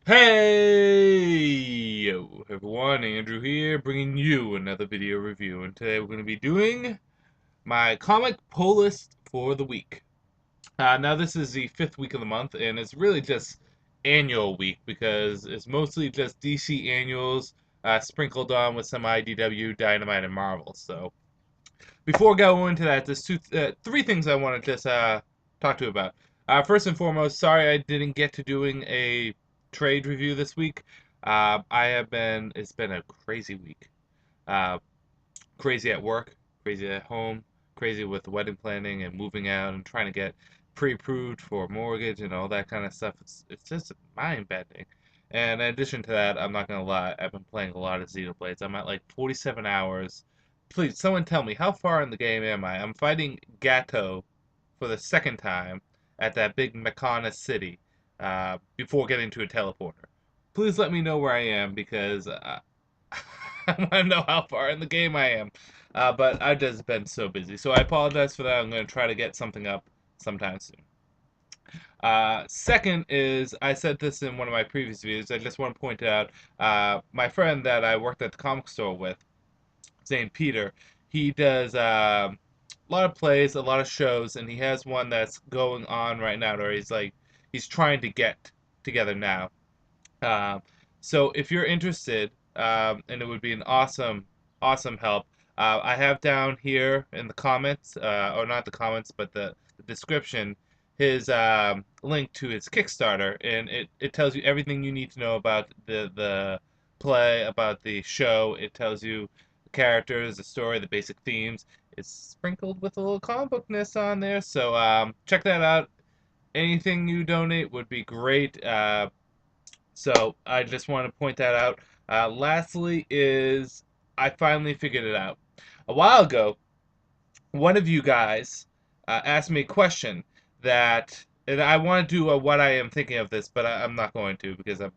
Hey everyone, Andrew here, bringing you another video review, and today we're going to be doing my comic pull list for the week. Now this is the 5th week of the month, and it's really just annual week because it's mostly just DC annuals sprinkled on with some IDW, Dynamite, and Marvel. So before going into that, there's three things I want to just talk to you about. First and foremost, sorry I didn't get to doing a trade review this week. It's been a crazy week. Uh, Crazy at work, crazy at home, crazy with wedding planning and moving out and trying to get pre-approved for mortgage and all that kind of stuff. It's just mind bending. And in addition to that, I'm not gonna lie, I've been playing a lot of Xenoblades. I'm at like 47 hours. Please, someone tell me, how far in the game am I? I'm fighting Gato for the second time at that big Mekana city before getting to a teleporter. Please let me know where I am because I want to know how far in the game I am. But I've just been so busy. So I apologize for that. I'm going to try to get something up sometime soon. Second is, I said this in one of my previous videos. I just want to point out my friend that I worked at the comic store with, his name Peter. He does a lot of plays, a lot of shows, and he has one that's going on right now where he's trying to get together now. Um, so if you're interested, and it would be an awesome help, I have down here in the comments, or not the comments, but the description, his link to his Kickstarter, and it tells you everything you need to know about the play, about the show. It tells you the characters, the story, the basic themes. It's sprinkled with a little comic bookness on there, so check that out. Anything you donate would be great. So I just want to point that out. Lastly, is I finally figured it out. A while ago, one of you guys asked me a question and I want to do what I am thinking of this, but I'm not going to because I'm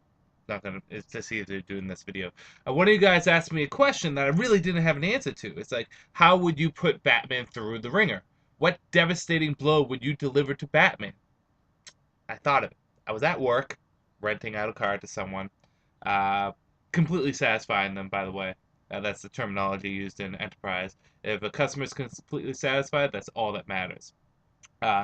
not going to. It's just easier to do in this video. One of you guys asked me a question that I really didn't have an answer to. It's like, how would you put Batman through the ringer? What devastating blow would you deliver to Batman? I thought of it. I was at work, renting out a car to someone, uh, completely satisfying them, by the way. That's the terminology used in enterprise. If a customer is completely satisfied, that's all that matters.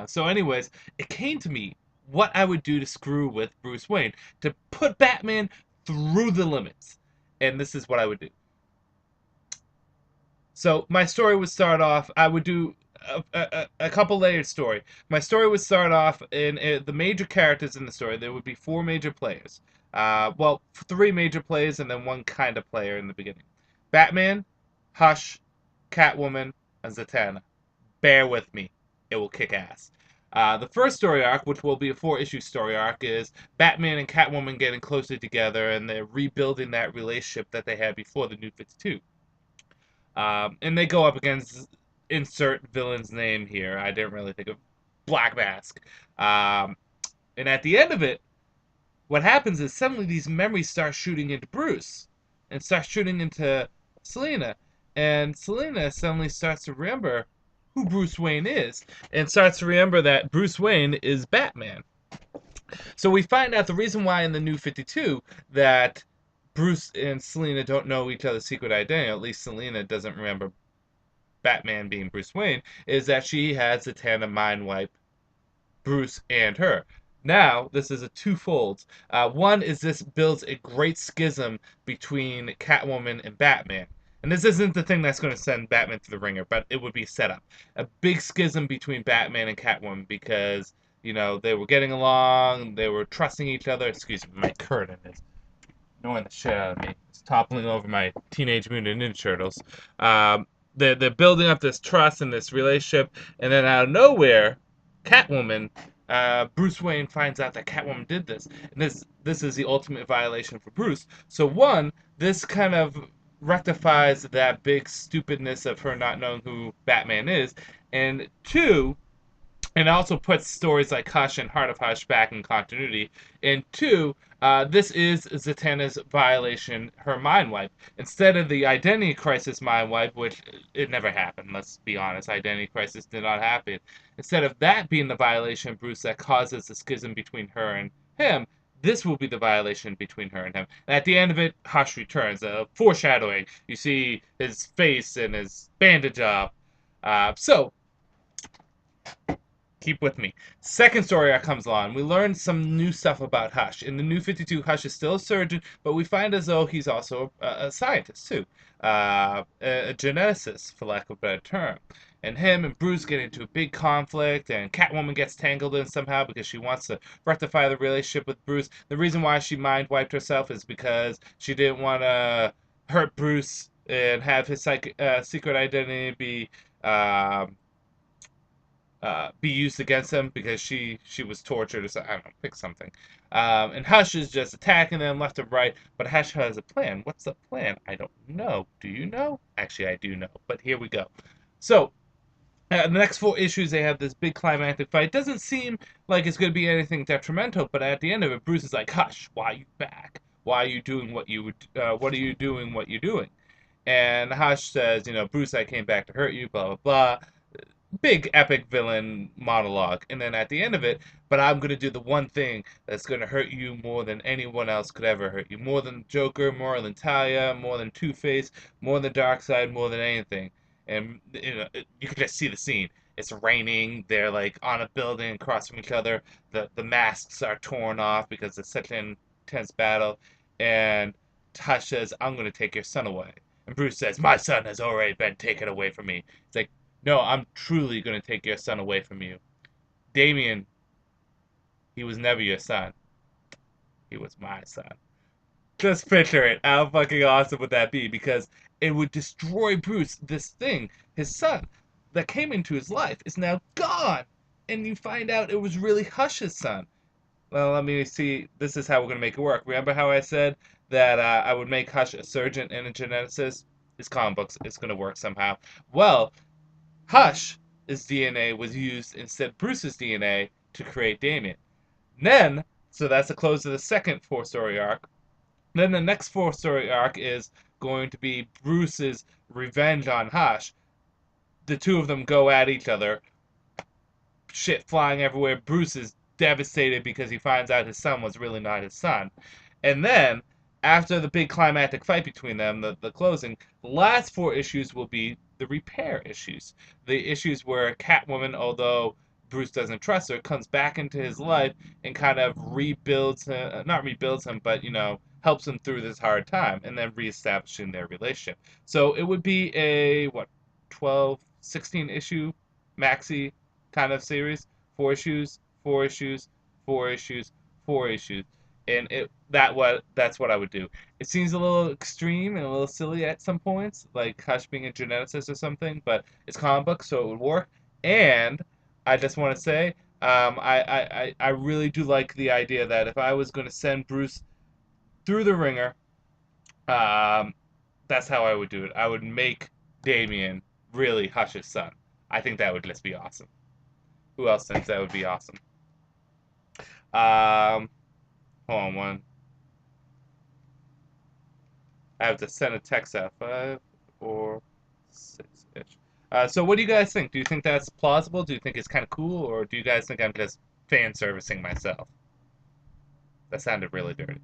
So, anyways, it came to me what I would do to screw with Bruce Wayne to put Batman through the limits. And this is what I would do. So my story would start off. I would do a couple layered story. My story would start off in the major characters in the story. There would be four major players. Well, three major players and then one kind of player in the beginning. Batman, Hush, Catwoman, and Zatanna. Bear with me. It will kick ass. The first story arc, which will be a 4-issue story arc, is Batman and Catwoman getting closer together and they're rebuilding that relationship that they had before the New 52. And they go up against insert villain's name here. I didn't really think of Black Mask. Um, and at the end of it, what happens is suddenly these memories start shooting into Bruce and start shooting into Selina. And Selina suddenly starts to remember who Bruce Wayne is and starts to remember that Bruce Wayne is Batman. So we find out the reason why in the New 52 that Bruce and Selina don't know each other's secret identity, at least Selina doesn't remember Batman being Bruce Wayne, is that she has the tandem mind wipe Bruce and her. Now, this is a twofold. One is this builds a great schism between Catwoman and Batman. And this isn't the thing that's going to send Batman to the ringer, but it would be set up. A big schism between Batman and Catwoman because, they were getting along, they were trusting each other. Excuse me, my curtain is annoying the shit out of me. It's toppling over my Teenage Mutant Ninja Turtles. They're building up this trust and this relationship, and then out of nowhere, Catwoman, Bruce Wayne finds out that Catwoman did this, and this is the ultimate violation for Bruce. So one, this kind of rectifies that big stupidness of her not knowing who Batman is, and two, and also puts stories like Hush and Heart of Hush back in continuity. And two, this is Zatanna's violation, her mind wipe. Instead of the Identity Crisis mind wipe, which it never happened, let's be honest, Identity Crisis did not happen. Instead of that being the violation of Bruce that causes the schism between her and him, This will be the violation between her and him. And at the end of it, Hush returns. Foreshadowing. You see his face and his bandage off. So, keep with me. Second story arc comes along. We learn some new stuff about Hush. In the New 52, Hush is still a surgeon, but we find as though he's also a scientist, too. A geneticist, for lack of a better term. And him and Bruce get into a big conflict, and Catwoman gets tangled in somehow because she wants to rectify the relationship with Bruce. The reason why she mind wiped herself is because she didn't want to hurt Bruce and have his secret identity be used against him because she was tortured or something. I don't know, pick something. And Hush is just attacking them left and right, but Hush has a plan. What's the plan? I don't know. Do you know? Actually, I do know, but here we go. So, the next 4 issues, they have this big climactic fight. Doesn't seem like it's going to be anything detrimental, but at the end of it, Bruce is like, Hush, why are you back? Why are you doing what you would, what are you doing what you're doing? And Hush says, Bruce, I came back to hurt you, blah, blah, blah. Big epic villain monologue. And then at the end of it, but I'm going to do the one thing that's going to hurt you more than anyone else could ever hurt you. More than Joker, more than Talia, more than Two-Face, more than Darkseid, more than anything. And you can just see the scene. It's raining. They're like on a building across from each other. The masks are torn off because it's such an intense battle. And Hush says, I'm going to take your son away. And Bruce says, my son has already been taken away from me. It's like, no, I'm truly going to take your son away from you. Damien, he was never your son. He was my son. Just picture it. How fucking awesome would that be? Because it would destroy Bruce. This thing, his son, that came into his life is now gone. And you find out it was really Hush's son. Well, let me see. This is how we're going to make it work. Remember how I said that I would make Hush a surgeon and a geneticist? It's comic books. It's going to work somehow. Well, Hush's DNA was used instead of Bruce's DNA to create Damien. Then, so that's the close of the second 4-story arc. Then the next 4-story arc is going to be Bruce's revenge on Hush. The two of them go at each other. Shit flying everywhere. Bruce is devastated because he finds out his son was really not his son. And then, after the big climactic fight between them, the closing, the last 4 issues will be the repair issues. The issues where Catwoman, although Bruce doesn't trust her, comes back into his life and kind of rebuilds him, not rebuilds him, but, helps him through this hard time, and then reestablishing their relationship. So it would be a, 12, 16 issue maxi kind of series. 4 issues, 4 issues, 4 issues, 4 issues. And that's what I would do. It seems a little extreme and a little silly at some points, like Hush being a geneticist or something, but it's comic book, so it would work. And I just want to say, I really do like the idea that if I was going to send Bruce through the ringer, that's how I would do it. I would make Damien really Hush's son. I think that would just be awesome. Who else thinks that would be awesome? Hold on one. I have to send a text out. 5 or 6-ish. So what do you guys think? Do you think that's plausible? Do you think it's kind of cool? Or do you guys think I'm just fan servicing myself? That sounded really dirty.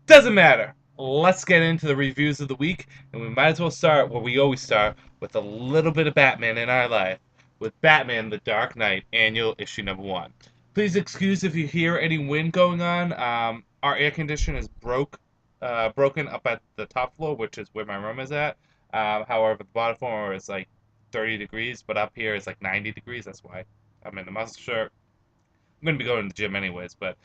Doesn't matter. Let's get into the reviews of the week. And we might as well start where we always start, with a little bit of Batman in our life. With Batman: The Dark Knight, annual issue number 1. Please excuse if you hear any wind going on. Our air conditioner is broken up at the top floor, which is where my room is at. However, the bottom floor is like 30 degrees, but up here it's like 90 degrees. That's why I'm in the muscle shirt. I'm going to be going to the gym anyways, but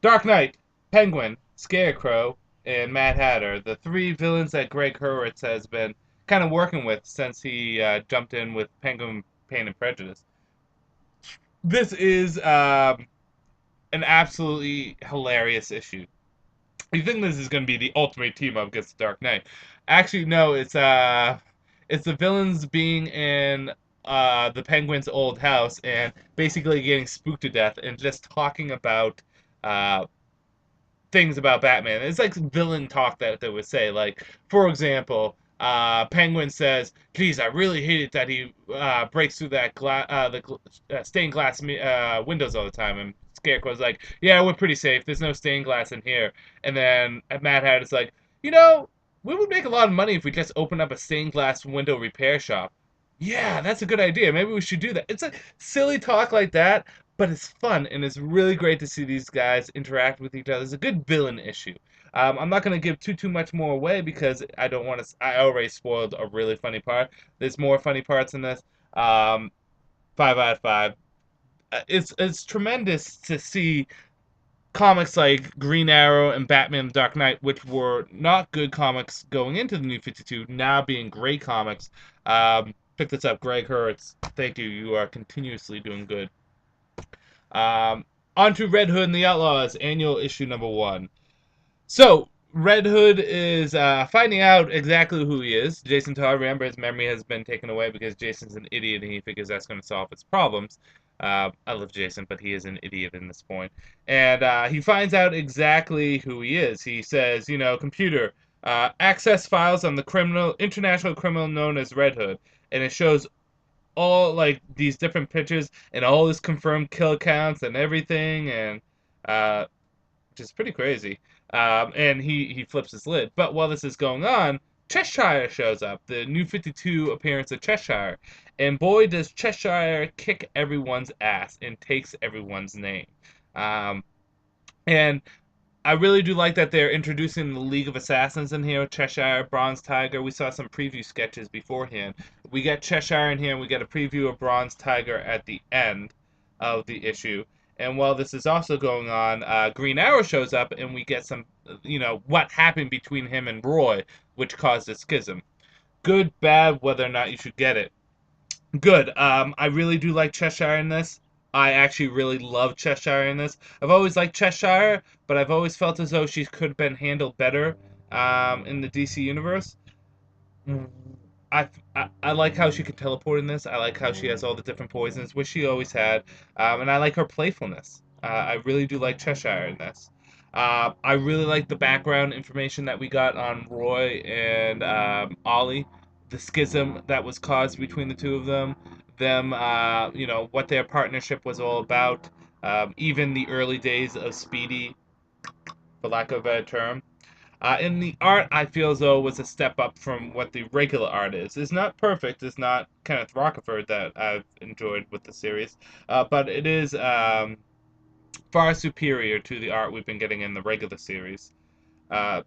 Dark Knight, Penguin, Scarecrow, and Mad Hatter, the 3 villains that Greg Hurwitz has been kind of working with since he jumped in with Penguin, Pain, and Prejudice. This is an absolutely hilarious issue. You think this is going to be the ultimate team-up against the Dark Knight. Actually, no, it's the villains being in the Penguin's old house and basically getting spooked to death and just talking about things about Batman. It's like villain talk that they would say. Like, for example, Penguin says, "Geez, I really hate it that he breaks through that stained glass windows all the time." And Scarecrow's like, yeah, we're pretty safe. There's no stained glass in here. And then Mad Hat is like, we would make a lot of money if we just open up a stained glass window repair shop. Yeah, that's a good idea. Maybe we should do that. It's a silly talk like that, but it's fun, and it's really great to see these guys interact with each other. It's a good villain issue. I'm not going to give too much more away because I don't want to. I already spoiled a really funny part. There's more funny parts in this. 5 out of 5. It's tremendous to see comics like Green Arrow and Batman the Dark Knight, which were not good comics going into the New 52, now being great comics. Pick this up, Greg Hurts. Thank you. You are continuously doing good. On to Red Hood and the Outlaws, annual issue #1. So, Red Hood is finding out exactly who he is. Jason Todd, remember, his memory has been taken away because Jason's an idiot and he figures that's going to solve his problems. I love Jason, but he is an idiot in this point. And he finds out exactly who he is. He says, computer, access files on the international criminal known as Red Hood. And it shows all, like, these different pictures and all his confirmed kill counts and everything. And, which is pretty crazy. And he flips his lid. But while this is going on, Cheshire shows up, the New 52 appearance of Cheshire. And boy, does Cheshire kick everyone's ass and takes everyone's name. And I really do like that they're introducing the League of Assassins in here. Cheshire, Bronze Tiger. We saw some preview sketches beforehand. We get Cheshire in here, and we get a preview of Bronze Tiger at the end of the issue. And while this is also going on, Green Arrow shows up, and we get some, what happened between him and Roy, which caused a schism. Good, bad, whether or not you should get it. Good. I really do like Cheshire in this. I actually really love Cheshire in this. I've always liked Cheshire, but I've always felt as though she could have been handled better in the DC universe. I like how she can teleport in this. I like how she has all the different poisons, which she always had. And I like her playfulness. I really do like Cheshire in this. I really like the background information that we got on Roy and Ollie, the schism that was caused between the two of them, what their partnership was all about, even the early days of Speedy, for lack of a better term. In the art, I feel as though it was a step up from what the regular art is. It's not perfect. It's not Kenneth Rocafort that I've enjoyed with the series, but it is far superior to the art we've been getting in the regular series. Bad.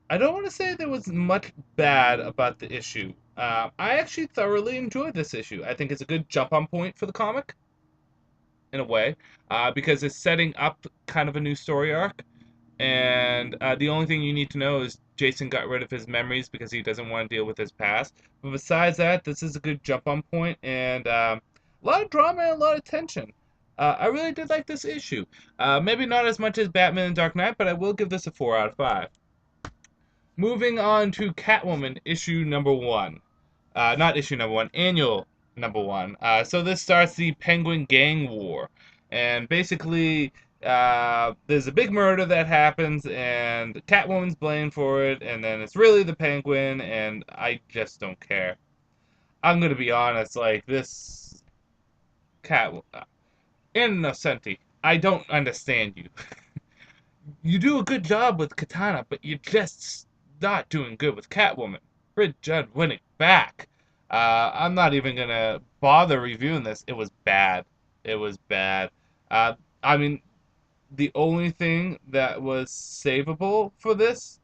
I don't want to say there was much bad about the issue. I actually thoroughly enjoyed this issue. I think it's a good jump-on point for the comic, in a way, because it's setting up kind of a new story arc. And the only thing you need to know is Jason got rid of his memories because he doesn't want to deal with his past. But besides that, this is a good jump-on point, and a lot of drama and a lot of tension. I really did like this issue. Maybe not as much as Batman and Dark Knight, but I will give this a 4 out of 5. Moving on to Catwoman, issue #1. Not issue #1, annual #1. So this starts the Penguin Gang War. And basically, there's a big murder that happens, and Catwoman's blamed for it, and then it's really the Penguin, and I just don't care. I'm going to be honest, like, this Innocenti, I don't understand you. You do a good job with Katana, but you're just not doing good with Catwoman. Rid Judd winning back. I'm not even going to bother reviewing this. It was bad. It was bad. I mean, the only thing that was savable for this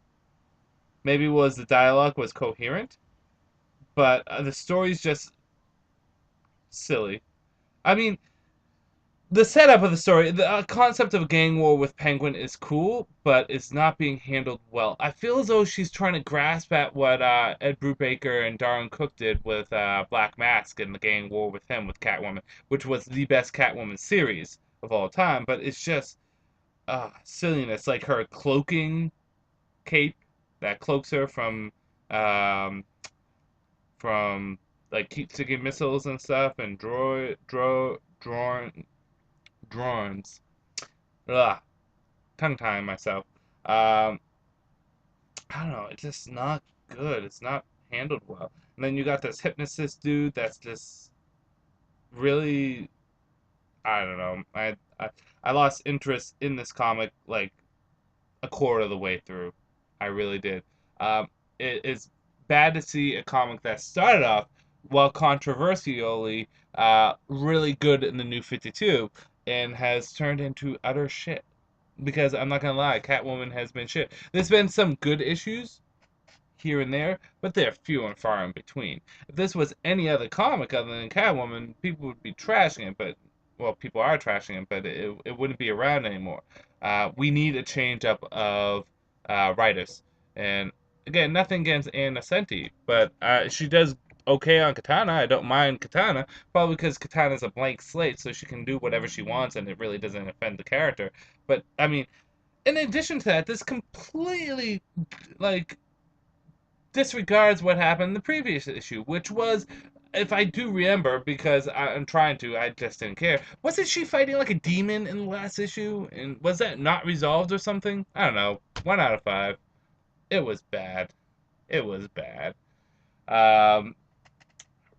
maybe was the dialogue was coherent, but the story's just silly. I mean, the setup of the story, the concept of a gang war with Penguin is cool, but it's not being handled well. I feel as though she's trying to grasp at what Ed Brubaker and Darwin Cook did with Black Mask and the gang war with him with Catwoman, which was the best Catwoman series of all time. But it's just silliness, like her cloaking cape that cloaks her um, from like keep-sticking missiles and stuff, and drones. Ugh, tongue-tying myself. I don't know. It's just not good. It's not handled well. And then you got this hypnotist dude that's just really, I don't know. I lost interest in this comic like a quarter of the way through. I really did. Um, it's bad to see a comic that started off, well, controversially, really good in the New 52 and has turned into utter shit. Because I'm not gonna lie, Catwoman has been shit. There's been some good issues here and there, but they're few and far in between. If this was any other comic other than Catwoman, people would be trashing it, but well, people are trashing it, but it wouldn't be around anymore. We need a change up of writers, and again, nothing against Anna Nocenti, but she does okay on Katana. I don't mind Katana, probably because Katana's a blank slate, so she can do whatever she wants, and it really doesn't offend the character. But I mean, in addition to that, this completely like disregards what happened in the previous issue, which was, if I do remember, because I'm trying to, I just didn't care. Wasn't she fighting like a demon in the last issue? And was that not resolved or something? I don't know. 1 out of 5. It was bad. It was bad. Um,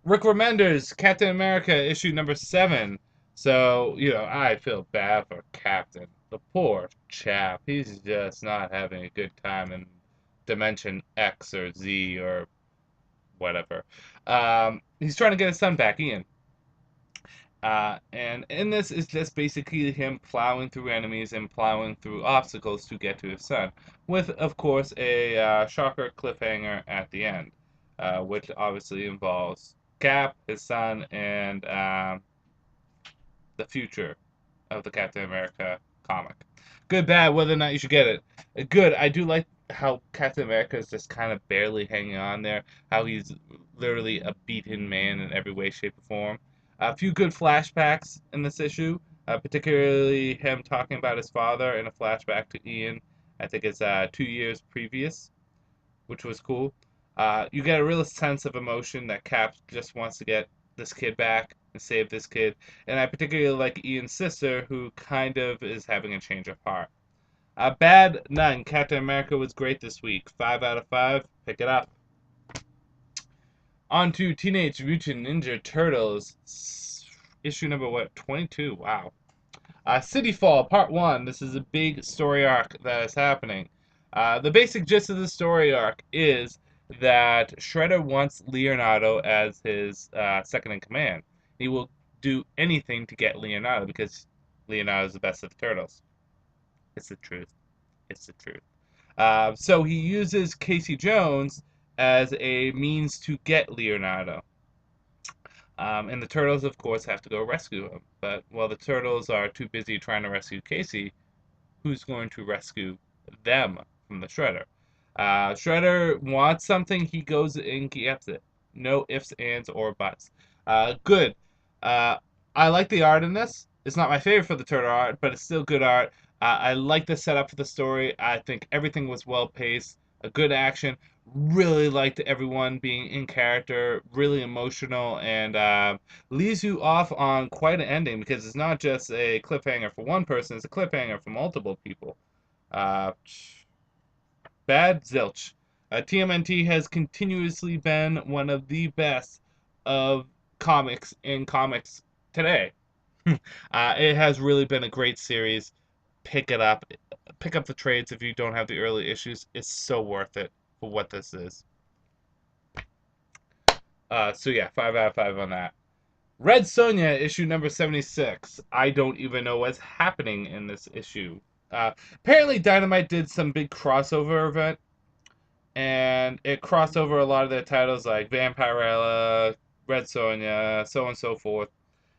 Rick Remender's Captain America issue number 7. So, I feel bad for Captain. The poor chap. He's just not having a good time in Dimension X or Z or whatever. He's trying to get his son back, Ian. And in this is just basically him plowing through enemies and plowing through obstacles to get to his son, with, of course, a shocker cliffhanger at the end, which obviously involves Cap, his son, and the future of the Captain America comic. Good, bad, whether or not you should get it. Good, I do like how Captain America is just kind of barely hanging on there, how he's literally a beaten man in every way, shape, or form. A few good flashbacks in this issue, particularly him talking about his father in a flashback to Ian. I think it's 2 years previous, which was cool. You get a real sense of emotion that Cap just wants to get this kid back and save this kid. And I particularly like Ian's sister, who kind of is having a change of heart. Bad, none. Captain America was great this week. 5 out of 5. Pick it up. On to Teenage Mutant Ninja Turtles. Issue number, 22? Wow. City Fall, Part 1. This is a big story arc that is happening. The basic gist of the story arc is that Shredder wants Leonardo as his second in command. He will do anything to get Leonardo because Leonardo is the best of the turtles. It's the truth. It's the truth. So he uses Casey Jones as a means to get Leonardo. And the turtles, of course, have to go rescue him. But while the turtles are too busy trying to rescue Casey, who's going to rescue them from the Shredder? Shredder wants something, he goes and gets it. No ifs, ands, or buts. Good. I like the art in this. It's not my favorite for the turtle art, but it's still good art. I like the setup for the story. I think everything was well paced. A good action. Really liked everyone being in character. Really emotional and leaves you off on quite an ending because it's not just a cliffhanger for one person. It's a cliffhanger for multiple people. Uh, Bad zilch. TMNT has continuously been one of the best of comics in comics today. It has really been a great series. Pick it up. Pick up the trades if you don't have the early issues. It's so worth it for what this is. So yeah, 5 out of 5 on that. Red Sonja, issue number 76. I don't even know what's happening in this issue. Apparently Dynamite did some big crossover event, and it crossed over a lot of their titles like Vampirella, Red Sonja, so on and so forth.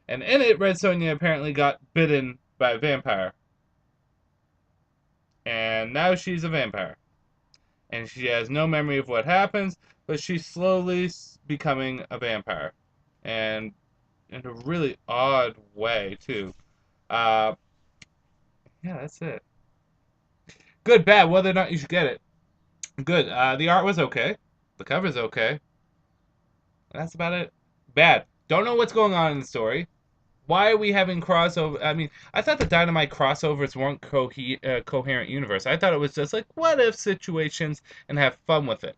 And in it, Red Sonja apparently got bitten by a vampire. And now she's a vampire. And she has no memory of what happens, but she's slowly becoming a vampire. And in a really odd way, too. Yeah, that's it. Good, bad, whether or not you should get it. Good. The art was okay. The cover's okay. That's about it. Bad. Don't know what's going on in the story. Why are we having crossover? I mean, I thought the Dynamite crossovers weren't coherent universe. I thought it was just like what if situations and have fun with it.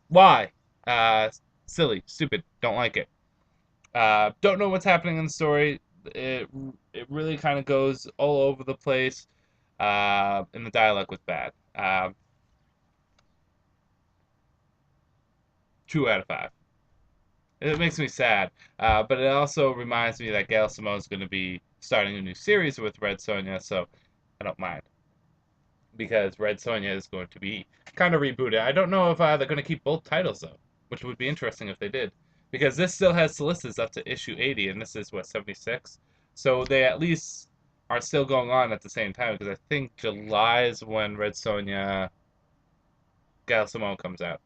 Why? Silly, stupid. Don't like it. Don't know what's happening in the story. It it really kind of goes all over the place, and the dialogue was bad. 2 out of 5. It makes me sad, but it also reminds me that Gail Simone's going to be starting a new series with Red Sonja, so I don't mind because Red Sonja is going to be kind of rebooted. I don't know if they're going to keep both titles though, which would be interesting if they did, because this still has solicits up to issue 80, and this is what 76, so they at least are still going on at the same time because I think July is when Red Sonja Gail Simone comes out.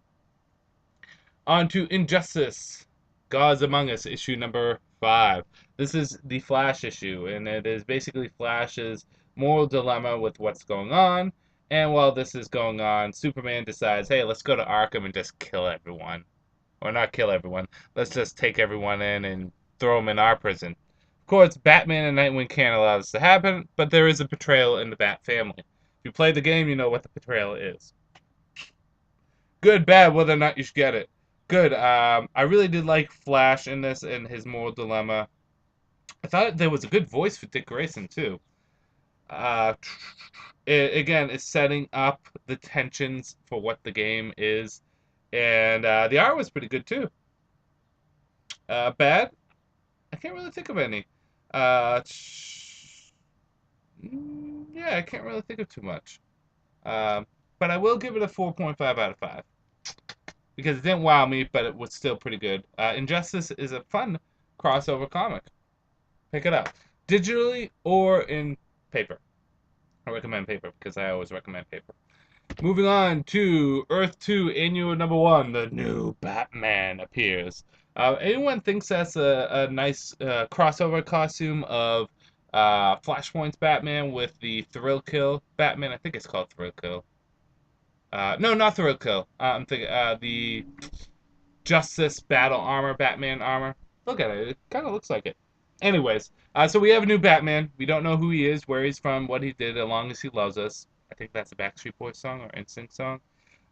On to Injustice, Gods Among Us, issue number 5. This is the Flash issue, and it is basically Flash's moral dilemma with what's going on. And while this is going on, Superman decides, hey, let's go to Arkham and just kill everyone. Or not kill everyone. Let's just take everyone in and throw them in our prison. Of course, Batman and Nightwing can't allow this to happen, but there is a betrayal in the Bat family. If you play the game, you know what the betrayal is. Good, bad, whether or not you should get it. Good. I really did like Flash in this and his moral dilemma. I thought there was a good voice for Dick Grayson too. Uh, again, it's setting up the tensions for what the game is, and the art was pretty good too. Bad? I can't really think of any. Uh, yeah, I can't really think of too much. But I will give it a 4.5 out of 5 because it didn't wow me, but it was still pretty good. Injustice is a fun crossover comic. Pick it up digitally or in paper. I recommend paper because I always recommend paper. Moving on to Earth 2 Annual Number 1, the new Batman appears. Anyone thinks that's a nice crossover costume of Flashpoint's Batman with the Thrill Kill Batman? I think it's called Thrill Kill. No, not Thrill Kill. I'm thinking the Justice Battle Armor, Batman armor. Look at it. It kind of looks like it. Anyways, so we have a new Batman. We don't know who he is, where he's from, what he did, as long as he loves us. I think that's a Backstreet Boys song or NSYNC song.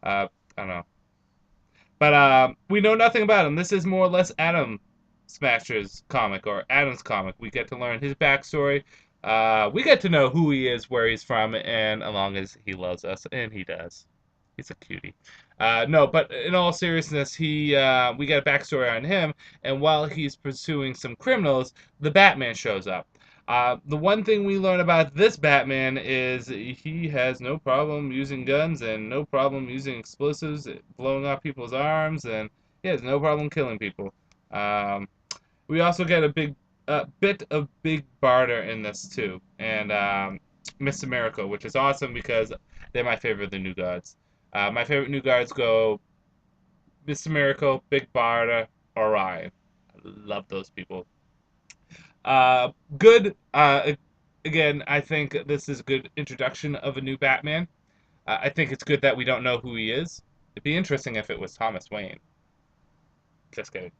I don't know. But we know nothing about him. This is more or less Adam Smasher's comic or Adam's comic. We get to learn his backstory. We get to know who he is, where he's from, and as long as he loves us, and he does. He's a cutie. No, but in all seriousness, we got a backstory on him, and while he's pursuing some criminals, the Batman shows up. The one thing we learn about this Batman is he has no problem using guns and no problem using explosives, blowing up people's arms, and he has no problem killing people. We also get a bit of Big Barter in this too, and Mr. Miracle, which is awesome because they're my favorite of the New Gods. My favorite New Guards go Mr. Miracle, Big Barda, Orion. I love those people. Good. Again, I think this is a good introduction of a new Batman. I think it's good that we don't know who he is. It'd be interesting if it was Thomas Wayne. Just kidding.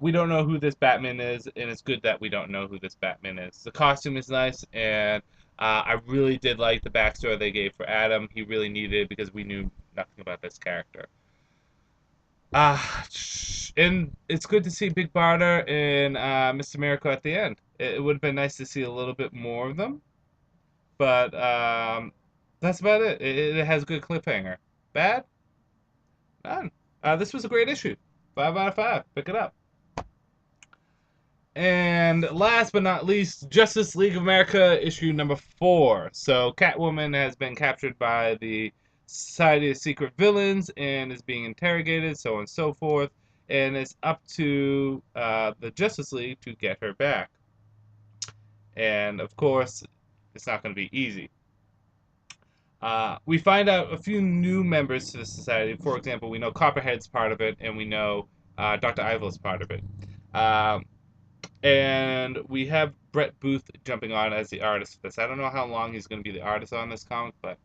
We don't know who this Batman is, and it's good that we don't know who this Batman is. The costume is nice, and I really did like the backstory they gave for Adam. He really needed it because we knew nothing about this character. Uh, and it's good to see Big Barda and Mr. Miracle at the end. It would have been nice to see a little bit more of them, but that's about it. It has a good cliffhanger. Bad? None. This was a great issue. 5 out of 5. Pick it up. And last but not least, Justice League of America issue number 4. So Catwoman has been captured by the Society of Secret Villains and is being interrogated, so on and so forth. And it's up to the Justice League to get her back. And of course, it's not going to be easy. We find out a few new members to the society. For example, we know Copperhead's part of it, and we know Dr. Ivor's part of it. And we have Brett Booth jumping on as the artist for this. I don't know how long he's going to be the artist on this comic, but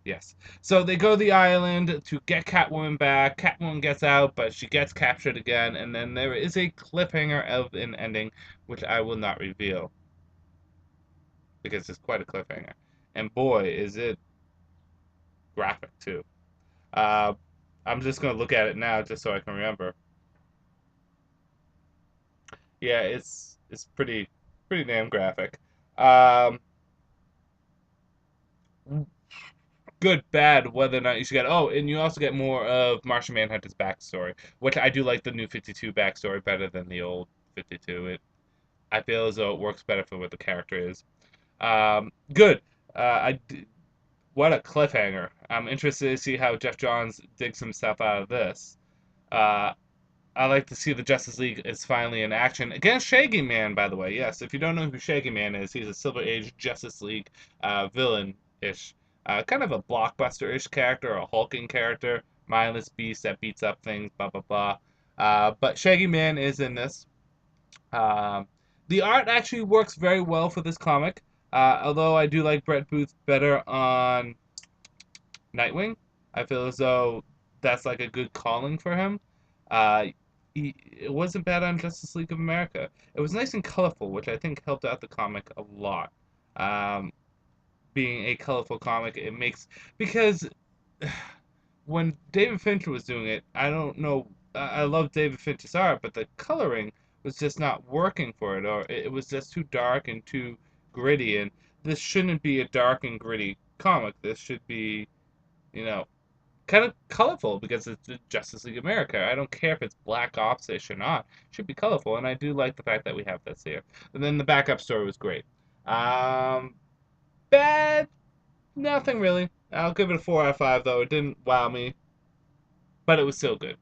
yes. So they go to the island to get Catwoman back. Catwoman gets out, but she gets captured again. And then there is a cliffhanger of an ending, which I will not reveal. Because it's quite a cliffhanger. And boy, is it graphic, too. I'm just going to look at it now just so I can remember. Yeah, it's pretty damn graphic. Um, Good, bad, whether or not you should get. Oh, and you also get more of Martian Manhunter's backstory, which I do like the new 52 backstory better than the old 52. I feel as though it works better for what the character is. Good. I What a cliffhanger. I'm interested to see how Jeff Johns digs himself out of this. Uh, I like to see the Justice League is finally in action against Shaggy Man. By the way, yes, if you don't know who Shaggy Man is, he's a Silver Age Justice League villain-ish, kind of a blockbuster-ish character, a hulking character, mindless beast that beats up things, blah blah blah. But Shaggy Man is in this. Um, the art actually works very well for this comic, although I do like Brett Booth better on Nightwing. I feel as though that's like a good calling for him. Uh, it wasn't bad on Justice League of America. It was nice and colorful, which I think helped out the comic a lot. Um, Being a colorful comic, it makes because when David Fincher was doing it, I don't know. I love David Fincher's art, but the coloring was just not working for it, or it was just too dark and too gritty. And this shouldn't be a dark and gritty comic. This should be, you know, kind of colorful because it's the Justice League America. I don't care if it's Black Ops-ish or not. It should be colorful, and I do like the fact that we have this here. And then the backup story was great. Um, Bad, nothing really. I'll give it a 4 out of 5 though. It didn't wow me, but it was still good.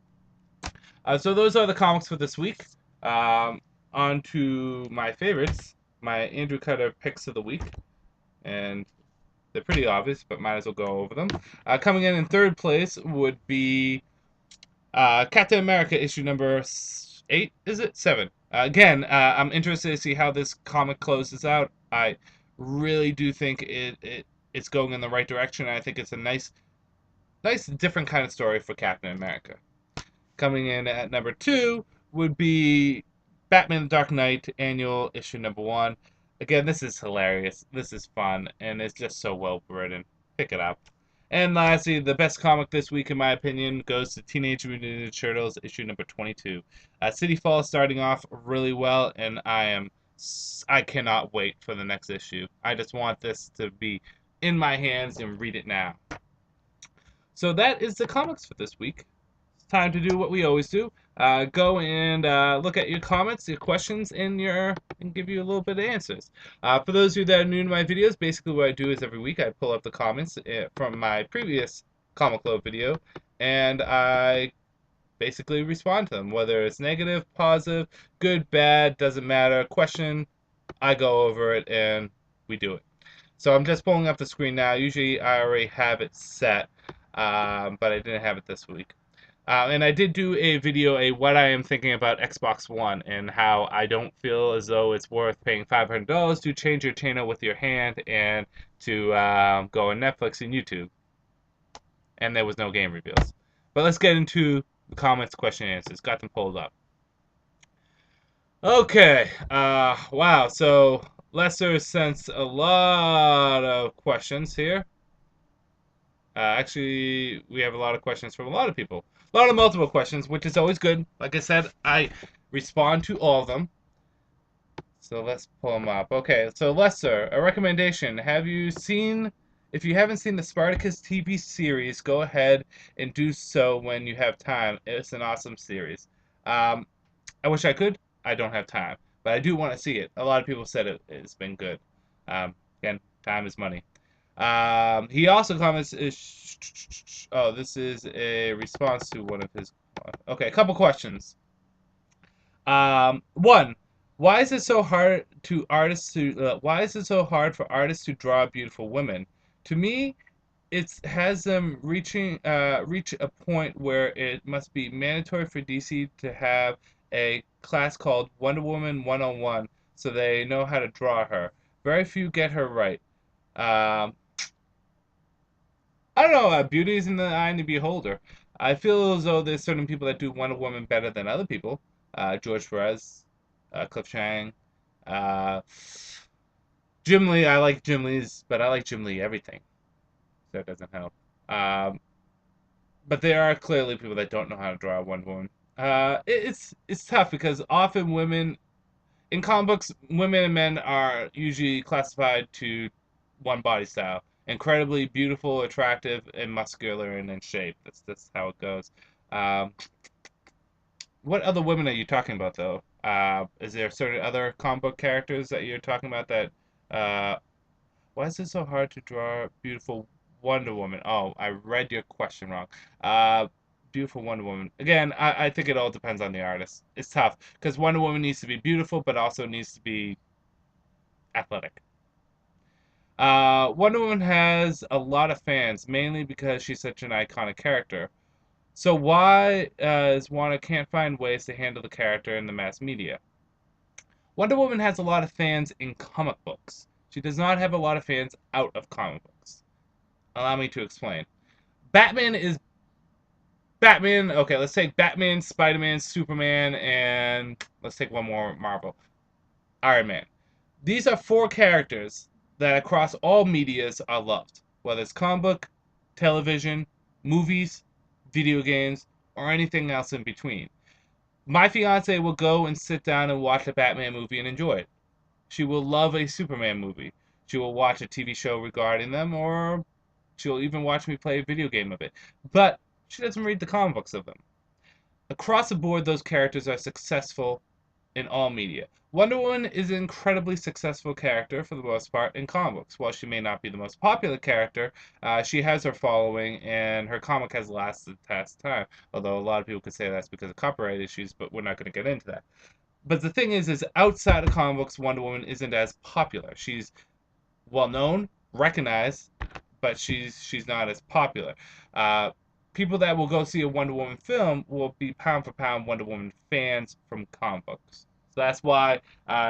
So those are the comics for this week. On to my favorites, my Andrew Cutter picks of the week, and they're pretty obvious, but might as well go over them. Coming in third place would be Captain America issue number 8, is it? 7. Again, I'm interested to see how this comic closes out. I really do think it's going in the right direction. I think it's a nice different kind of story for Captain America. Coming in at number 2 would be Batman the Dark Knight annual issue number 1. Again, this is hilarious. This is fun, and it's just so well written. Pick it up. And lastly, the best comic this week, in my opinion, goes to Teenage Mutant Ninja Turtles issue number 22. City Falls starting off really well, and I cannot wait for the next issue. I just want this to be in my hands and read it now. So that is the comics for this week. It's time to do what we always do. Go and look at your comments, your questions, and give you a little bit of answers. For those of you that are new to my videos, basically what I do is every week I pull up the comments from my previous Comic Club video, and I basically respond to them, whether it's negative, positive, good, bad, doesn't matter. Question, I go over it and we do it. So I'm just pulling up the screen now. Usually I already have it set, but I didn't have it this week. And I did do a video, what I am thinking about Xbox One, and how I don't feel as though it's worth paying $500 to change your channel with your hand and to go on Netflix and YouTube. And there was no game reveals. But let's get into the comments, question, and answers. Got them pulled up. Okay. Wow. So Lester sent a lot of questions here. Actually, we have a lot of questions from a lot of people. A lot of multiple questions, which is always good. Like I said, I respond to all of them. So let's pull them up. Okay, so Lester, a recommendation. If you haven't seen the Spartacus TV series, go ahead and do so when you have time. It's an awesome series. I wish I could. I don't have time. But I do want to see it. A lot of people said it's been good. Again, time is money. He also comments, oh, this is a response to one of his, okay, a couple questions. One, why is it so hard why is it so hard for artists to draw beautiful women? To me, it has them reach a point where it must be mandatory for DC to have a class called Wonder Woman 101 so they know how to draw her. Very few get her right. I don't know. Beauty is in the eye of the beholder. I feel as though there's certain people that do Wonder Woman better than other people. George Perez, Cliff Chang, uh, Jim Lee. I like Jim Lee's, but I like Jim Lee everything. So that doesn't help. Um, but there are clearly people that don't know how to draw Wonder Woman. It's tough because often women in comic books, women and men are usually classified to one body style. Incredibly beautiful, attractive, and muscular and in shape. That's how it goes. Um, what other women are you talking about, though? Is there certain other comic book characters that you're talking about that? Uh, why is it so hard to draw beautiful Wonder Woman? Oh, I read your question wrong. Uh, Beautiful Wonder Woman. Again, I think it all depends on the artist. It's tough because Wonder Woman needs to be beautiful, but also needs to be athletic. Wonder Woman has a lot of fans, mainly because she's such an iconic character. So why is Warner can't find ways to handle the character in the mass media? Wonder Woman has a lot of fans in comic books. She does not have a lot of fans out of comic books. Allow me to explain. Batman is Batman. Okay, let's take Batman, Spider-Man, Superman, and let's take one more Marvel. Iron Man. These are four characters that across all medias are loved, whether it's comic book, television, movies, video games, or anything else in between. My fiance will go and sit down and watch a Batman movie and enjoy it. She will love a Superman movie. She will watch a TV show regarding them, or she'll even watch me play a video game of it. But she doesn't read the comic books of them. Across the board, those characters are successful in all media. Wonder Woman is an incredibly successful character for the most part in comic books. While she may not be the most popular character, she has her following and her comic has lasted the test of time. Although a lot of people could say that's because of copyright issues, but we're not going to get into that. But the thing is outside of comic books, Wonder Woman isn't as popular. She's well known, recognized, but she's not as popular. Uh, People that will go see a Wonder Woman film will be pound for pound Wonder Woman fans from comic books. So that's why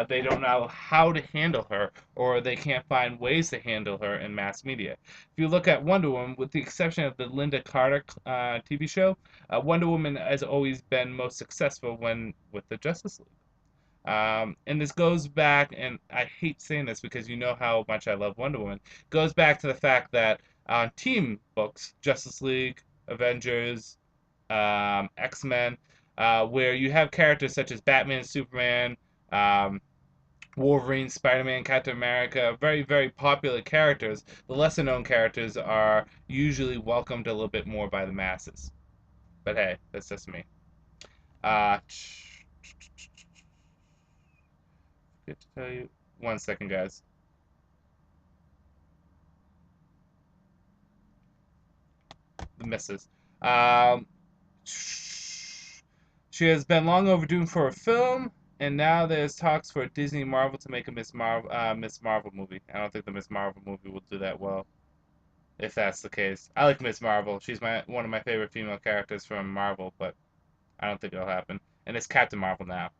they don't know how to handle her, or they can't find ways to handle her in mass media. If you look at Wonder Woman, with the exception of the Linda Carter TV show, Wonder Woman has always been most successful when with the Justice League. And this goes back, and I hate saying this because you know how much I love Wonder Woman. Goes back to the fact that on team books, Justice League, Avengers, X-Men, where you have characters such as Batman, Superman, um, Wolverine, Spider-Man, Captain America, very, very popular characters. The lesser known characters are usually welcomed a little bit more by the masses. But hey, that's just me. Uh, Good to tell you. One second, guys. The misses. Um, she has been long overdue for a film, and now there's talks for Disney Marvel to make a Miss Marvel movie. I don't think the Miss Marvel movie will do that well, if that's the case. I like Miss Marvel. She's one of my favorite female characters from Marvel, but I don't think it'll happen. And it's Captain Marvel now.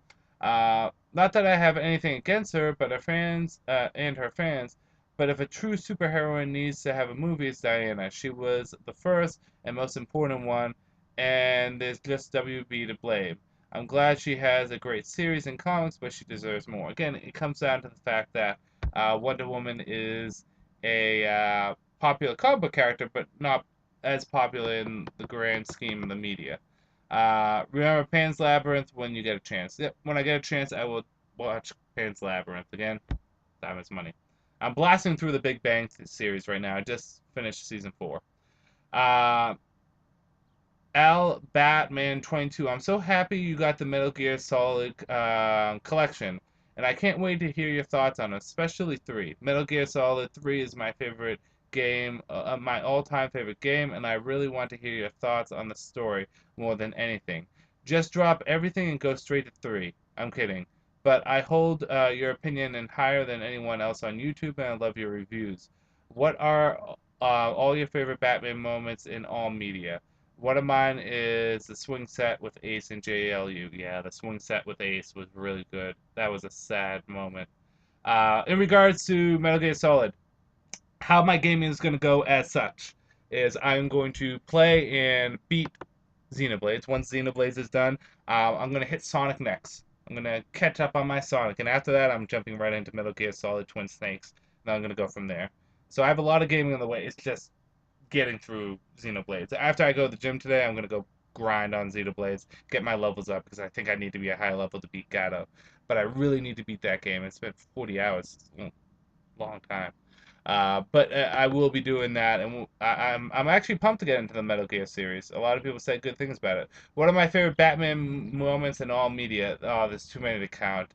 Not that I have anything against her, but her fans and her fans. But if a true superheroine needs to have a movie, it's Diana. She was the first and most important one, and there's just WB to blame. I'm glad she has a great series in comics, but she deserves more. Again, it comes down to the fact that Wonder Woman is a popular comic book character, but not as popular in the grand scheme of the media. Remember Pan's Labyrinth when you get a chance. Yep, when I get a chance, I will watch Pan's Labyrinth again. Time is money. I'm blasting through the Big Bang series right now. I just finished season 4. Uh, Al Batman 22. I'm so happy you got the Metal Gear Solid collection, and I can't wait to hear your thoughts on it, especially 3. Metal Gear Solid 3 is my favorite game, my all-time favorite game, and I really want to hear your thoughts on the story more than anything. Just drop everything and go straight to 3. I'm kidding. But I hold your opinion in higher than anyone else on YouTube, and I love your reviews. What are all your favorite Batman moments in all media? One of mine is the swing set with Ace and JLU. Yeah, the swing set with Ace was really good. That was a sad moment. In regards to Metal Gear Solid, how my gaming is going to go as such is I'm going to play and beat Xenoblades. Once Xenoblades is done, I'm going to hit Sonic next. I'm going to catch up on my Sonic, and after that, I'm jumping right into Metal Gear Solid Twin Snakes, and I'm going to go from there. So I have a lot of gaming on the way. It's just getting through Xenoblades. After I go to the gym today, I'm going to go grind on Zeta Blades, get my levels up because I think I need to be a high level to beat Gato. But I really need to beat that game. It's been 40 hours. It's a long time. But I will be doing that, and I'm actually pumped to get into the Metal Gear series. A lot of people say good things about it. One of my favorite Batman moments in all media. Oh, there's too many to count.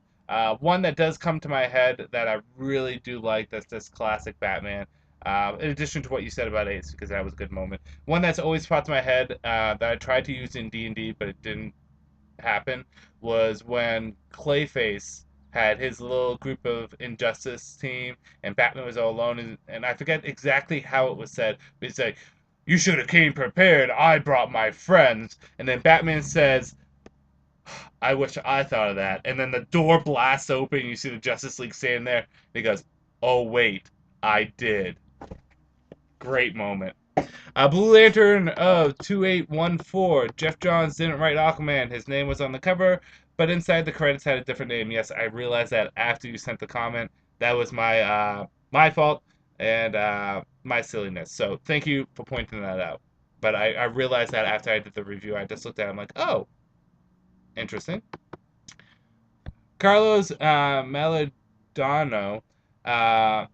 One that does come to my head that I really do like. That's this classic Batman. In addition to what you said about Ace, because that was a good moment. One that's always popped in my head that I tried to use in D&D, but it didn't happen, was when Clayface had his little group of Injustice team, and Batman was all alone, and I forget exactly how it was said, but he's like, "You should have came prepared. I brought my friends." And then Batman says, "I wish I thought of that." And then the door blasts open, and you see the Justice League standing there. And he goes, "Oh wait, I did." Great moment. Blue Lantern of 2814. Jeff Johns didn't write Aquaman. His name was on the cover, but inside the credits had a different name. Yes, I realized that after you sent the comment. That was my fault and my silliness. So thank you for pointing that out. But I realized that after I did the review. I just looked at it. I'm like, oh, interesting. Carlos Maladano. Uh,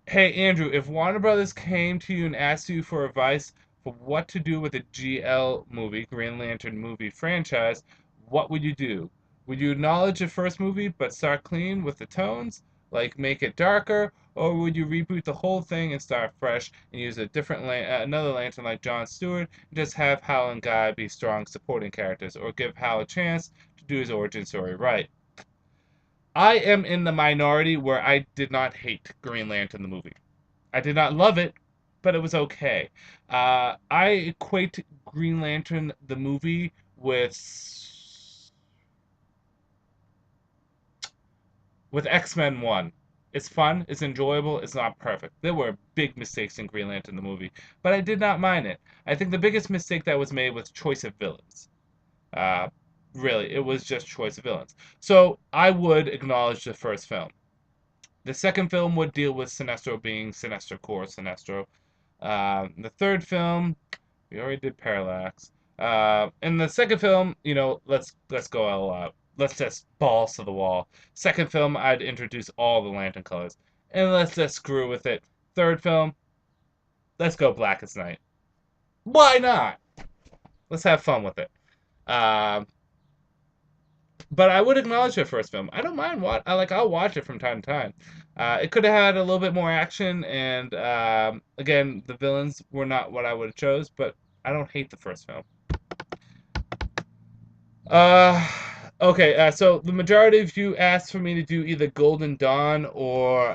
Hey Andrew, if Warner Brothers came to you and asked you for advice for what to do with the GL movie, Green Lantern movie franchise, what would you do? Would you acknowledge the first movie but start clean with the tones, like make it darker, or would you reboot the whole thing and start fresh and use a different another lantern like John Stewart and just have Hal and Guy be strong supporting characters, or give Hal a chance to do his origin story right? I am in the minority where I did not hate Green Lantern the movie. I did not love it, but it was okay. I equate Green Lantern the movie with X-Men 1. It's fun, it's enjoyable, it's not perfect. There were big mistakes in Green Lantern the movie, but I did not mind it. I think the biggest mistake that was made was choice of villains. Uh, really, it was just choice of villains. So I would acknowledge the first film. The second film would deal with Sinestro being Sinestro Corps Sinestro. The third film, we already did Parallax. In the second film, let's go all out. Let's just balls to the wall. Second film, I'd introduce all the lantern colors, and let's just screw with it. Third film, let's go Blackest Night. Why not? Let's have fun with it. Um, but I would acknowledge the first film. I don't mind I'll watch it from time to time. It could have had a little bit more action, and again, the villains were not what I would have chose, but I don't hate the first film. Uh, okay. So the majority of you asked for me to do either Golden Dawn or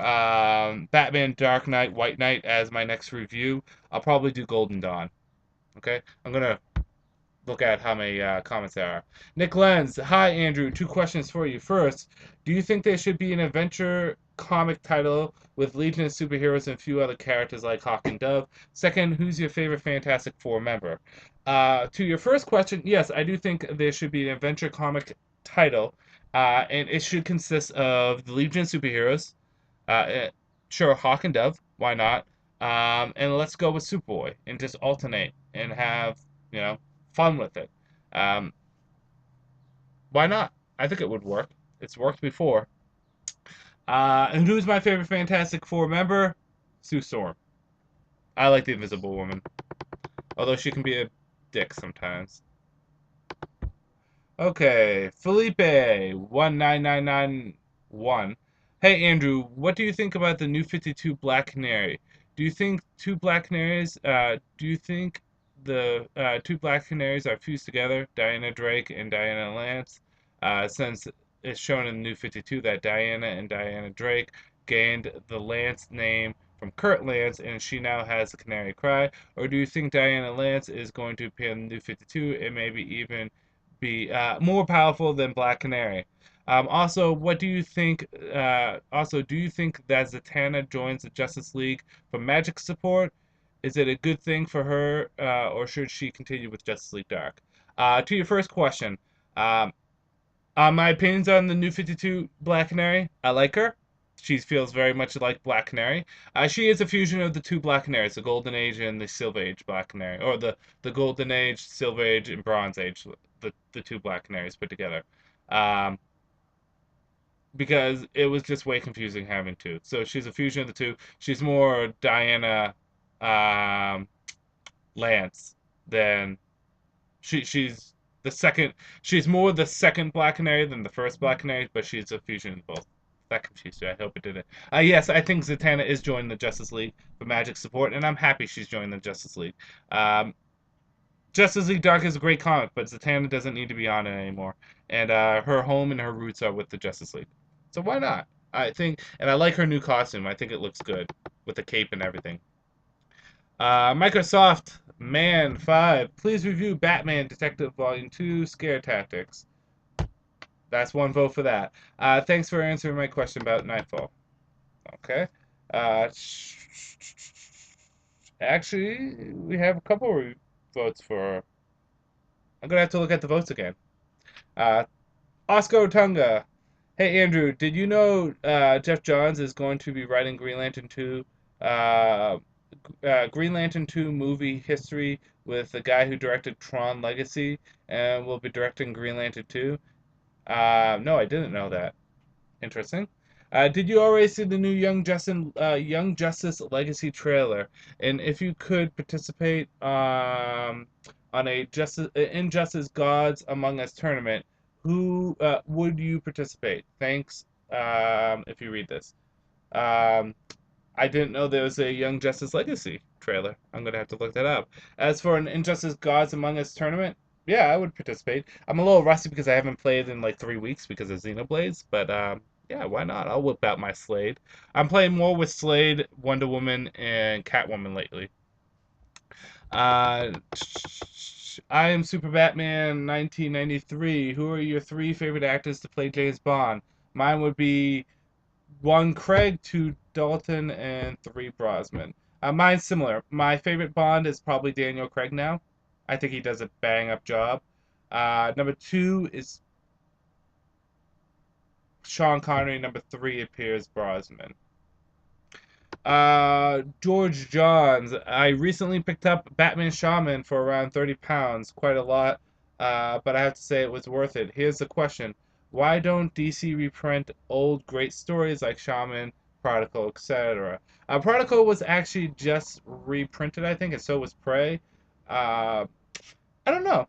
Batman Dark Knight White Knight as my next review. I'll probably do Golden Dawn. Okay, I'm gonna look at how many comments there are. Nick Lenz, hi Andrew. Two questions for you. First, do you think there should be an adventure comic title with Legion of Superheroes and a few other characters like Hawk and Dove? Second, who's your favorite Fantastic Four member? To your first question, yes, I do think there should be an adventure comic title, and it should consist of the Legion of Superheroes. Sure, Hawk and Dove. Why not? And let's go with Superboy and just alternate and have fun with it. Um, why not? I think it would work. It's worked before. And who's my favorite Fantastic Four member? Sue Storm. I like the Invisible Woman, although she can be a dick sometimes. Okay, Felipe 19991. Hey Andrew, what do you think about the new 52 Black Canary? Do you think two Black Canaries? Do you think the two Black Canaries are fused together, Diana Drake and Diana Lance? Since it's shown in the new 52 that Diana and Diana Drake gained the Lance name from Kurt Lance, and she now has the Canary Cry. Or do you think Diana Lance is going to appear in the new 52 and maybe even be more powerful than Black Canary? Also, what do you think? Do you think that Zatanna joins the Justice League for magic support? Is it a good thing for her, or should she continue with Justice League Dark? To your first question, my opinions on the new 52 Black Canary, I like her. She feels very much like Black Canary. She is a fusion of the two Black Canaries, the Golden Age and the Silver Age Black Canary, or the Golden Age, Silver Age, and Bronze Age, the two Black Canaries put together. Um, because it was just way confusing having two. So she's a fusion of the two. She's more Diana um, Lance than she's the second. She's more the second Black Canary than the first Black Canary, but she's a fusion of both. That confused you. I hope it didn't. Yes, I think Zatanna is joining the Justice League for Magic support, and I'm happy she's joining the Justice League. Justice League Dark is a great comic, but Zatanna doesn't need to be on it anymore. And her home and her roots are with the Justice League. So why not? I think, and I like her new costume. I think it looks good with the cape and everything. Microsoft Man 5. Please review Batman Detective Volume 2 Scare Tactics. That's one vote for that. Thanks for answering my question about Nightfall. Okay. Actually, we have a couple votes for. I'm gonna have to look at the votes again. Oscar Tunga. Hey Andrew, did you know Jeff Johns is going to be writing Green Lantern 2? Green Lantern 2 movie history with the guy who directed Tron Legacy and will be directing Green Lantern 2. No, I didn't know that. Interesting. Did you already see the new Young Justice Legacy trailer? And if you could participate on a Injustice Gods Among Us tournament, who would you participate? Thanks. If you read this, I didn't know there was a Young Justice Legacy trailer. I'm gonna have to look that up. As for an Injustice Gods Among Us tournament, yeah, I would participate. I'm a little rusty because I haven't played in like 3 weeks because of Xenoblades, but yeah, why not? I'll whip out my Slade. I'm playing more with Slade, Wonder Woman, and Catwoman lately. Uh, I am Super Batman 1993. Who are your three favorite actors to play James Bond? Mine would be 1 Craig, 2 Dalton, and 3 Brosnan. Mine's similar. My favorite Bond is probably Daniel Craig now. I think he does a bang up job. Number 2 is Sean Connery. Number 3 appears Brosnan. George Johns. I recently picked up Batman Shaman for around £30, quite a lot, but I have to say it was worth it. Here's the question. Why don't DC reprint old great stories like Shaman, Prodigal, etc.? Prodigal was actually just reprinted, I think, and so was Prey. Uh, I don't know.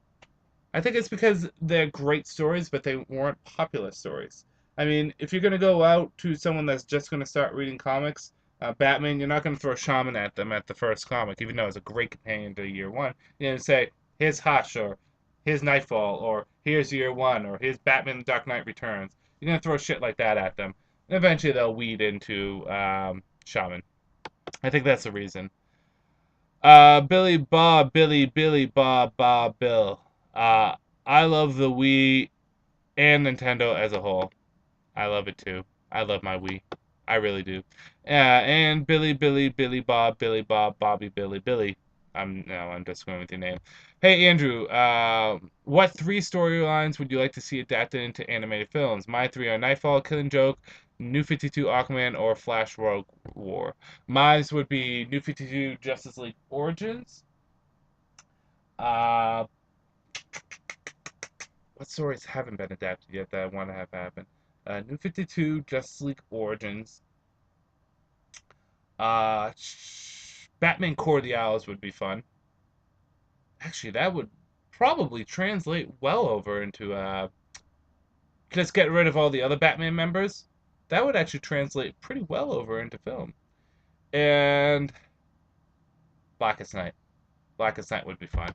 I think it's because they're great stories, but they weren't popular stories. I mean, if you're going to go out to someone that's just going to start reading comics, Batman, you're not going to throw Shaman at them at the first comic, even though it's a great companion to year one. You're going to say, here's Hush, or here's Nightfall, or here's year one, or here's Batman the Dark Knight Returns. You're going to throw shit like that at them. And eventually they'll weed into Shaman. I think that's the reason. Billy Bob, Billy Bob, Bob Bill. I love the Wii and Nintendo as a whole. I love it too. I love my Wii. I really do. And Billy Bob, Bobby, Billy. I'm just going with your name. Hey Andrew, what 3 storylines would you like to see adapted into animated films? My 3 are Nightfall, Killing Joke, New 52 Aquaman, or Flash Rogue War. Mine would be New 52 Justice League Origins. Uh, what stories haven't been adapted yet that I want to have happen? New 52 Justice League Origins. Batman Core of the Owls would be fun. Actually, that would probably translate well over into just get rid of all the other Batman members. That would actually translate pretty well over into film. And Blackest Night. Blackest Night would be fun.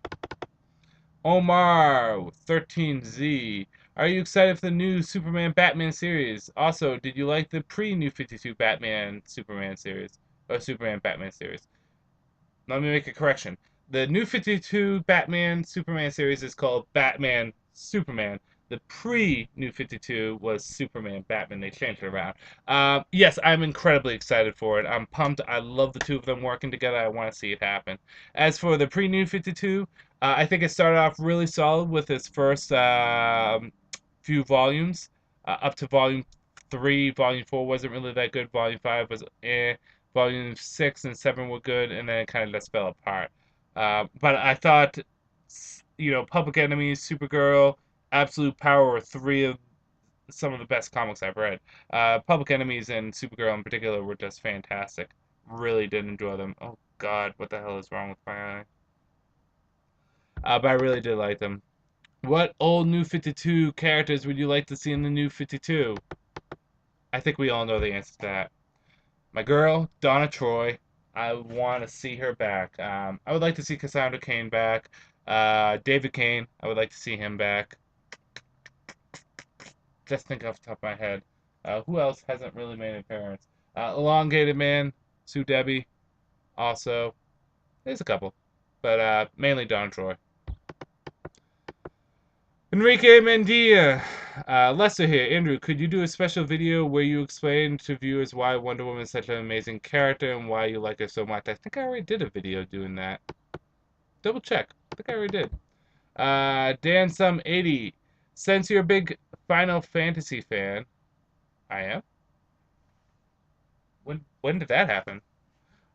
Omar 13Z. Are you excited for the new Superman Batman series? Also, did you like the pre-New 52 Batman Superman series? Or Superman Batman series? Let me make a correction. The New 52 Batman Superman series is called Batman Superman. The pre-New 52 was Superman Batman. They changed it around. Yes, I'm incredibly excited for it. I'm pumped. I love the two of them working together. I want to see it happen. As for the pre-New 52, I think it started off really solid with its first few volumes, up to volume 3, Volume 4 wasn't really that good. Volume 5 was eh. Volume 6 and 7 were good, and then it kind of just fell apart. But I thought, Public Enemies, Supergirl, Absolute Power were three of some of the best comics I've read. Public Enemies and Supergirl in particular were just fantastic. Really did enjoy them. Oh God, what the hell is wrong with my eye? But I really did like them. What old New 52 characters would you like to see in the New 52? I think we all know the answer to that. My girl, Donna Troy. I want to see her back. I would like to see Cassandra Cain back. David Kane. I would like to see him back. Just think off the top of my head. Who else hasn't really made an appearance? Elongated Man, Sue Debbie, also. There's a couple, but mainly Donna Troy. Enrique Mendia. Lester here. Andrew, could you do a special video where you explain to viewers why Wonder Woman is such an amazing character and why you like her so much? I think I already did a video doing that. Double check. I think I already did. DanSum80. Since you're a big Final Fantasy fan, I am. When did that happen?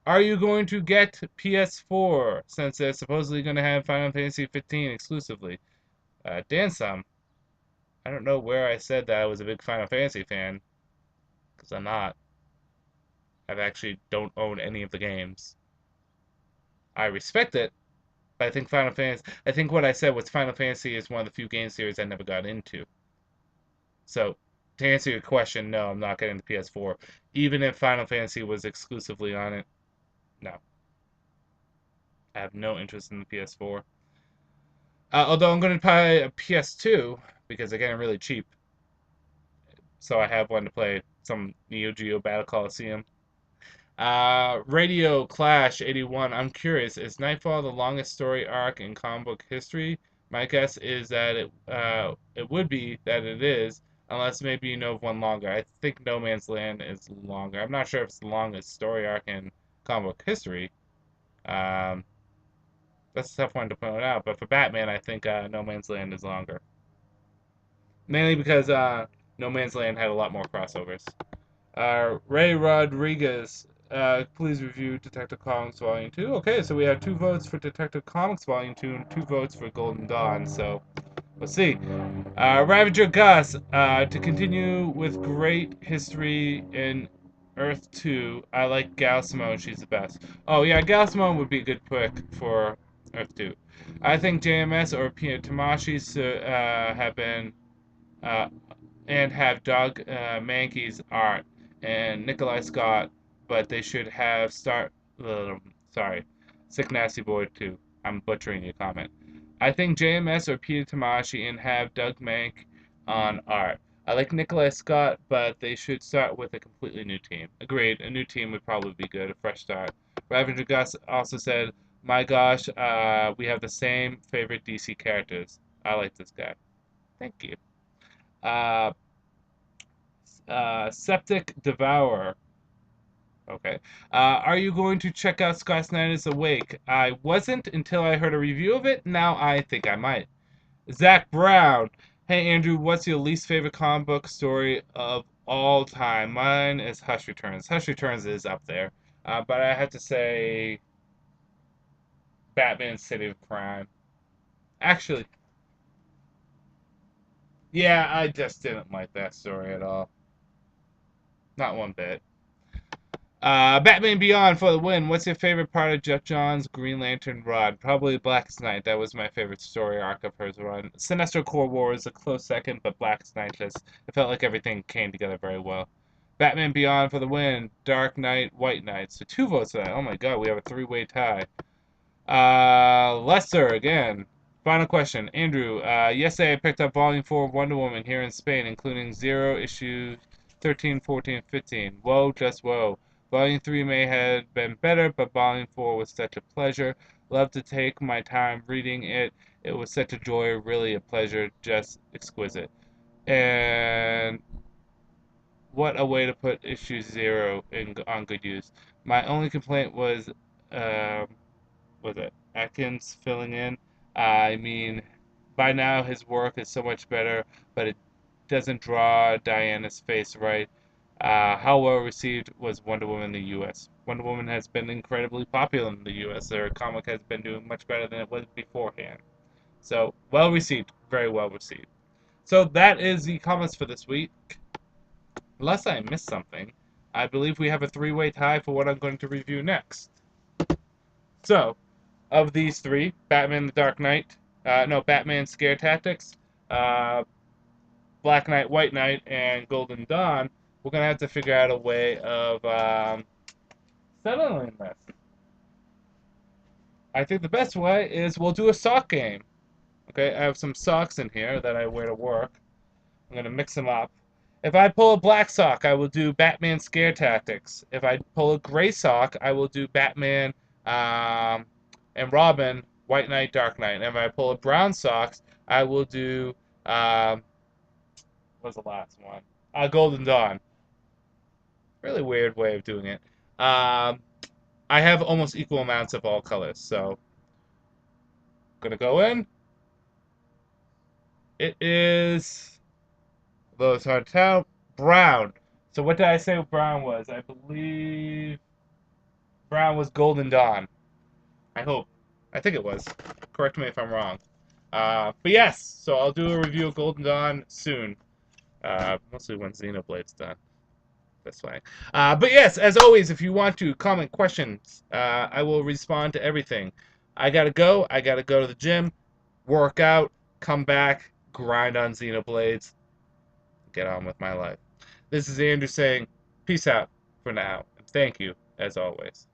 Are you going to get PS4 since they're supposedly going to have Final Fantasy 15 exclusively? DanSum. I don't know where I said that I was a big Final Fantasy fan, because I'm not. I actually don't own any of the games. I respect it, but I think what I said was Final Fantasy is one of the few game series I never got into. So, to answer your question, no, I'm not getting the PS4. Even if Final Fantasy was exclusively on it, no. I have no interest in the PS4. Although I'm going to buy a PS2 because they're getting really cheap. So I have one to play some Neo Geo Battle Coliseum. Radio Clash 81. I'm curious, is Nightfall the longest story arc in comic book history? My guess is that it would be that it is, unless maybe you know of one longer. I think No Man's Land is longer. I'm not sure if it's the longest story arc in comic book history. Um, that's a tough one to point out. But for Batman, I think No Man's Land is longer. Mainly because No Man's Land had a lot more crossovers. Ray Rodriguez, please review Detective Comics Volume 2. Okay, so we have 2 votes for Detective Comics Volume 2 and 2 votes for Golden Dawn, so let's see. Ravager Gus, to continue with great history in Earth 2, I like Gal Simone, she's the best. Oh yeah, Gal Simone would be a good pick for Earth 2. I think JMS or Pia Tamashi have been, uh, and have Doug Mankey's art and Nikolai Scott, but they should have sorry, Sick Nasty Boy too. I'm butchering your comment. I think JMS or Peter Tamashi and have Doug Mank on art. I like Nikolai Scott, but they should start with a completely new team. Agreed, a new team would probably be good, a fresh start. Ravager Gus also said, my gosh, we have the same favorite DC characters. I like this guy. Thank you. Uh, Septic Devourer. Okay. Are you going to check out Scott Snyder's Awake? I wasn't until I heard a review of it. Now I think I might. Zach Brown. Hey, Andrew, what's your least favorite comic book story of all time? Mine is Hush Returns. Hush Returns is up there. But I have to say Batman City of Crime. Actually, yeah, I just didn't like that story at all. Not one bit. Batman Beyond for the win. What's your favorite part of Jeff Johns' Green Lantern run? Probably Blackest Night. That was my favorite story arc of hers run. Sinestro Corps War is a close second, but Blackest Night just, it felt like everything came together very well. Batman Beyond for the win. Dark Knight, White Knight. So 2 votes for that. Oh my god, we have a 3-way tie. Lester again. Final question. Andrew, yesterday I picked up Volume 4 of Wonder Woman here in Spain, including 0 issues 13, 14, 15. Whoa, just whoa. Volume 3 may have been better, but Volume 4 was such a pleasure. Love to take my time reading it. It was such a joy, really a pleasure, just exquisite. And what a way to put issue 0 on good use. My only complaint um, was it Atkins filling in? I mean, by now his work is so much better, but doesn't draw Diana's face right. How well received was Wonder Woman in the U.S.? Wonder Woman has been incredibly popular in the U.S. Their comic has been doing much better than it was beforehand. So, well received. Very well received. So, that is the comments for this week. Unless I missed something, I believe we have a three-way tie for what I'm going to review next. So, of these three, Batman the Dark Knight, Batman Scare Tactics, uh, Black Knight, White Knight, and Golden Dawn, we're going to have to figure out a way of settling this. I think the best way is we'll do a sock game. Okay, I have some socks in here that I wear to work. I'm going to mix them up. If I pull a black sock, I will do Batman Scare Tactics. If I pull a gray sock, I will do Batman and Robin, White Knight, Dark Knight. And if I pull a brown socks, I will do, what was the last one? Golden Dawn. Really weird way of doing it. I have almost equal amounts of all colors, so I'm going to go in. It is, although it's hard to tell, brown. So what did I say brown was? I believe brown was Golden Dawn. I hope. I think it was. Correct me if I'm wrong. But yes, so I'll do a review of Golden Dawn soon. Mostly when Xenoblade's done. That's fine. But yes, as always, if you want to comment questions, I will respond to everything. I gotta go. I gotta go to the gym, work out, come back, grind on Xenoblades, get on with my life. This is Andrew saying peace out for now, and thank you, as always.